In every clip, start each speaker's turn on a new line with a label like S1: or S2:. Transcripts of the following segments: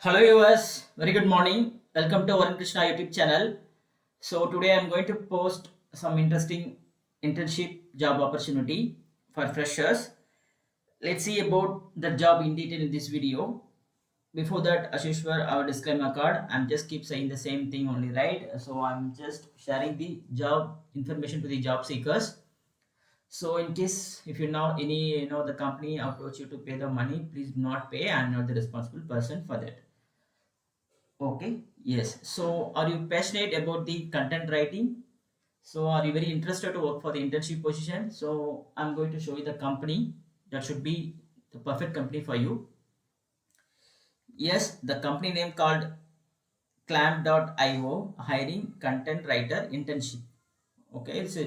S1: Hello viewers, very good morning. Welcome to our Krishna YouTube channel. So today I'm going to post some interesting internship job opportunity for freshers. Let's see about the job in detail in this video. Before that, as usual, our disclaimer card. I'm just keep saying the same thing only, right? So I'm just sharing the job information to the job seekers. So in case if you know any the company approach you to pay the money, please do not pay. I'm not the responsible person for that. Okay, yes. So, are you passionate about the content writing? So, are you very interested to work for the internship position? So, I'm going to show you the company that should be the perfect company for you. Yes, the company name called Klamp.io, hiring content writer internship. Okay, so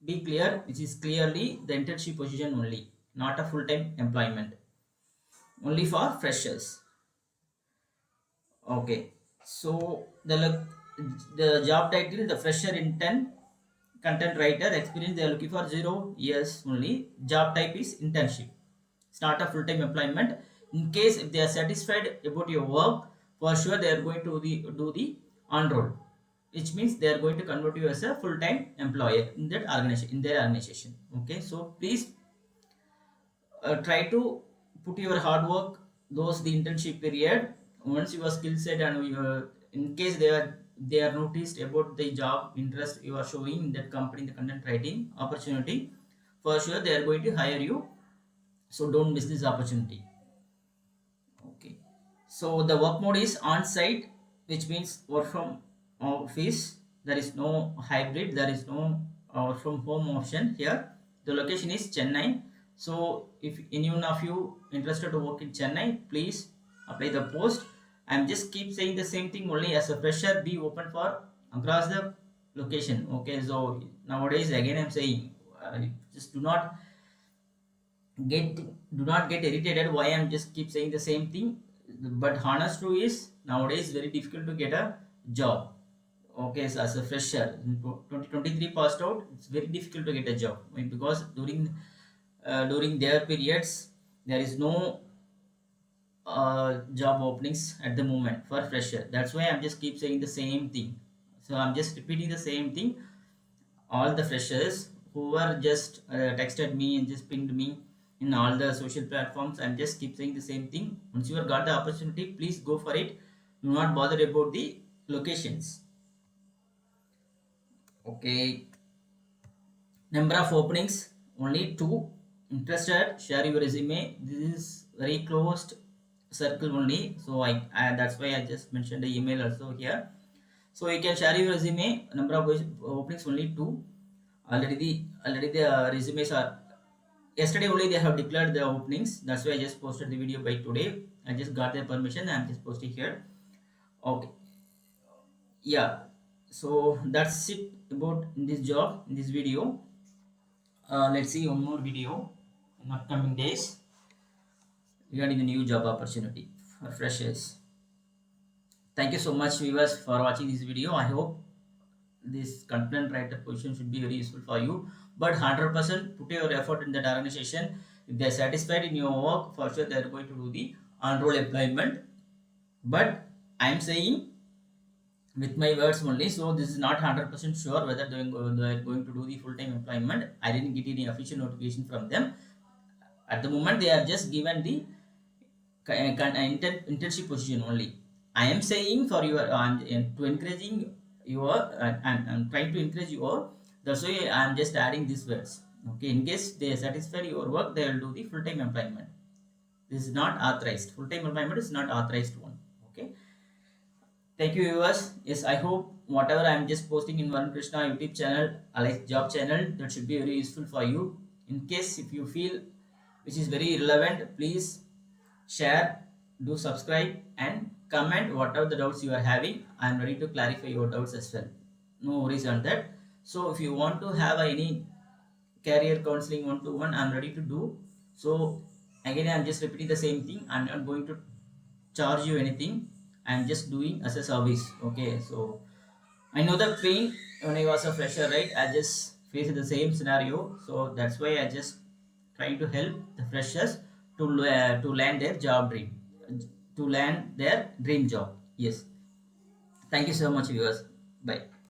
S1: be clear, this is clearly the internship position only, not a full time employment, only for freshers. Okay, so the job title, the fresher intern content writer experience, they are looking for 0 years only. Job type is internship. It's not a full time employment. In case if they are satisfied about your work, for sure they are going to do the on roll, which means they are going to convert you as a full time employer in that organization in their organization. Okay, so please try to put your hard work those the internship period. Once your skill set and your, in case they are noticed about the job interest you are showing in that company in the content writing opportunity, for sure they are going to hire you, so don't miss this opportunity. Okay, so the work mode is on site, which means work from office. There is no hybrid, there is no work from home option here. The location is Chennai. So if any one of you interested to work in Chennai, please apply the post. I'm just keep saying the same thing only, as a fresher be open for across the location. Okay, so nowadays again I'm saying, just get do not get irritated why I'm just keep saying the same thing, but honest truth is nowadays very difficult to get a job. Okay, so as a fresher in 2023 passed out, it's very difficult to get a job. Why? Because during their periods there is no job openings at the moment for fresher. That's why I'm just keep saying the same thing. So I'm just repeating the same thing. All the freshers who are just texted me and just pinged me in all the social platforms, I'm just keep saying the same thing. Once you have got the opportunity, please go for it. Do not bother about the locations. Okay, number of openings only two. Interested, share your resume. This is very closed circle only, so I that's why I just mentioned the email also here. So you can share your resume. Number of openings only two. Already the resumes are, yesterday only they have declared the openings. That's why I just posted the video by today. I just got their permission, I'm just posting here. Okay, yeah, so that's it about in this job in this video. Let's see one more video in upcoming days regarding the new job opportunity for freshers. Thank you so much viewers for watching this video. I hope this content writer position should be very useful for you, but 100% put your effort in that organization. If they are satisfied in your work, for sure they are going to do the on-roll employment. But I am saying with my words only, so this is not 100% sure whether they are going to do the full-time employment. I didn't get any official notification from them. At the moment they are just given the internship position only. I am saying for your, I'm to encouraging your, I'm trying to encourage your, that's why I'm just adding these words. Okay, in case they satisfy your work, they will do the full-time employment. This is not authorized. Full-time employment is not authorized one. Okay, thank you viewers. Yes, I hope whatever I'm just posting in Varun Krishna YouTube channel, like job channel, that should be very useful for you. In case if you feel which is very relevant, please share, do subscribe and comment whatever the doubts you are having. I am ready to clarify your doubts as well. No worries on that. So if you want to have any career counseling one-to-one, I'm ready to do. So again, I'm just repeating the same thing. I'm not going to charge you anything. I'm just doing as a service. Okay, so I know the pain when I was a fresher, right? I just faced the same scenario, so that's why I just trying to help the freshers to land their job dream. to land their dream job. Yes. Thank you so much, viewers. Bye.